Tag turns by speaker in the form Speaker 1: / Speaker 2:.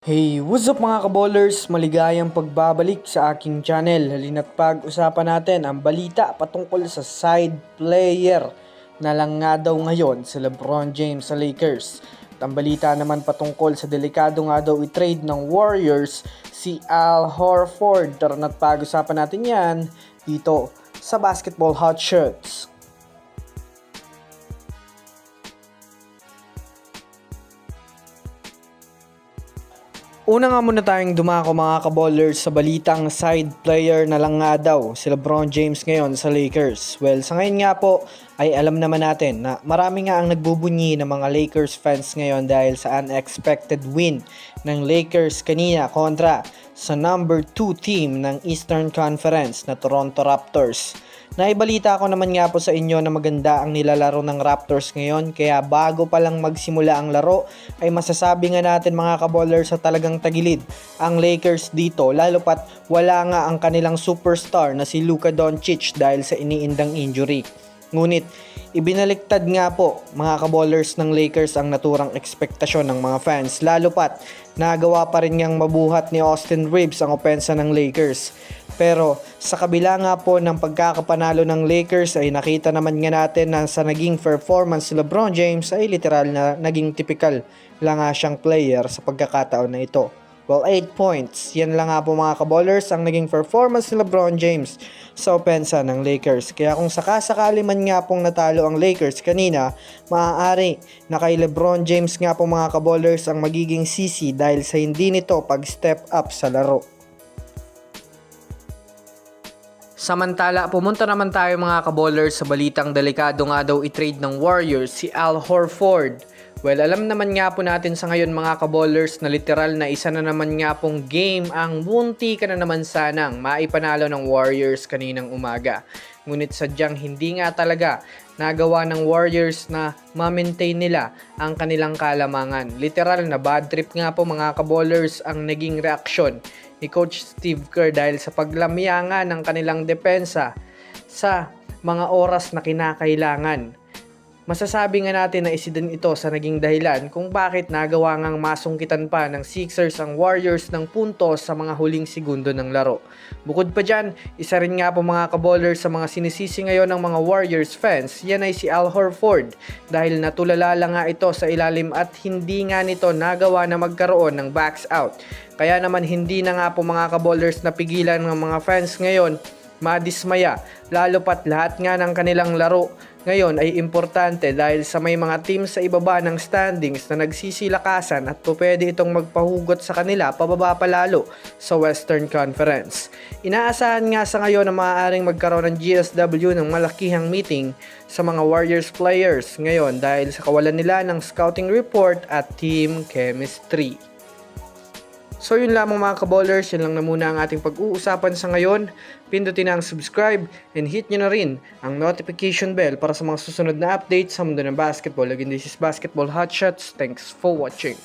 Speaker 1: Hey, what's up mga kaballers? Maligayang pagbabalik sa aking channel. Halina't pag-usapan natin ang balita patungkol sa side player na lang nga daw ngayon si LeBron James sa Lakers. At ang balita naman patungkol sa delikado nga daw i-trade ng Warriors si Al Horford. Tara na't pag-usapan natin yan dito sa Basketball Hot Shots. Una nga muna tayong dumako mga kaballers sa balitang side player na lang nga daw si LeBron James ngayon sa Lakers. Well, sa ngayon nga po ay alam naman natin na marami nga ang nagbubunyi ng mga Lakers fans ngayon dahil sa unexpected win ng Lakers kanina kontra sa number 2 team ng Eastern Conference na Toronto Raptors. Naibalita ko naman nga po sa inyo na maganda ang nilalaro ng Raptors ngayon, kaya bago pa lang magsimula ang laro ay masasabi nga natin mga kaballers sa talagang tagilid ang Lakers dito, lalo pat wala nga ang kanilang superstar na si Luka Doncic dahil sa iniindang injury. Ngunit ibinaliktad nga po mga kaballers ng Lakers ang naturang ekspektasyon ng mga fans, lalo pat nagawa pa rin niyang mabuhat ni Austin Reeves ang opensa ng Lakers. Pero sa kabila nga po ng pagkakapanalo ng Lakers ay nakita naman nga natin na sa naging performance ni LeBron James ay literal na naging typical lang nga siyang player sa pagkakataon na ito. Well, 8 points. Yan lang nga po mga kaballers ang naging performance ni LeBron James sa opensa ng Lakers. Kaya kung sakasakali man nga pong natalo ang Lakers kanina, maaari na kay LeBron James nga po mga kaballers ang magiging sisi dahil sa hindi nito pag-step up sa laro. Samantala, pumunta naman tayo mga kaballers sa balitang delikado nga daw i-trade ng Warriors si Al Horford. Well, alam naman nga po natin sa ngayon mga kaballers na literal na isa na naman nga pong game ang munti ka na naman sanang maipanalo ng Warriors kaninang umaga. Ngunit sadyang hindi nga talaga nagawa ng Warriors na ma-maintain nila ang kanilang kalamangan. Literal na bad trip nga po mga kaballers ang naging reaksyon ni Coach Steve Kerr dahil sa paglamya nga ng kanilang depensa sa mga oras na kinakailangan. Masasabi nga natin na isa din ito sa naging dahilan kung bakit nagawa ngang masungkitan pa ng Sixers ang Warriors ng puntos sa mga huling segundo ng laro. Bukod pa dyan, isa rin nga po mga kaballers sa mga sinisisi ngayon ng mga Warriors fans, yan ay si Al Horford dahil natulala lang nga ito sa ilalim at hindi nga nito nagawa na magkaroon ng backs out. Kaya naman hindi na nga po mga kaballers napigilan ng mga fans ngayon madismaya, lalo pat lahat nga ng kanilang laro ngayon ay importante dahil sa may mga team sa ibaba ng standings na nagsisilakasan at pwede itong magpahugot sa kanila pababa pa lalo sa Western Conference. Inaasahan nga sa ngayon na maaaring magkaroon ng GSW ng malakihang meeting sa mga Warriors players ngayon dahil sa kawalan nila ng scouting report at team chemistry. So yun lamang mga kaballers, yun lang na muna ang ating pag-uusapan sa ngayon. Pindutin ang subscribe and hit nyo na rin ang notification bell para sa mga susunod na updates sa mundo ng basketball. Again, this is Basketball Hot Shots. Thanks for watching.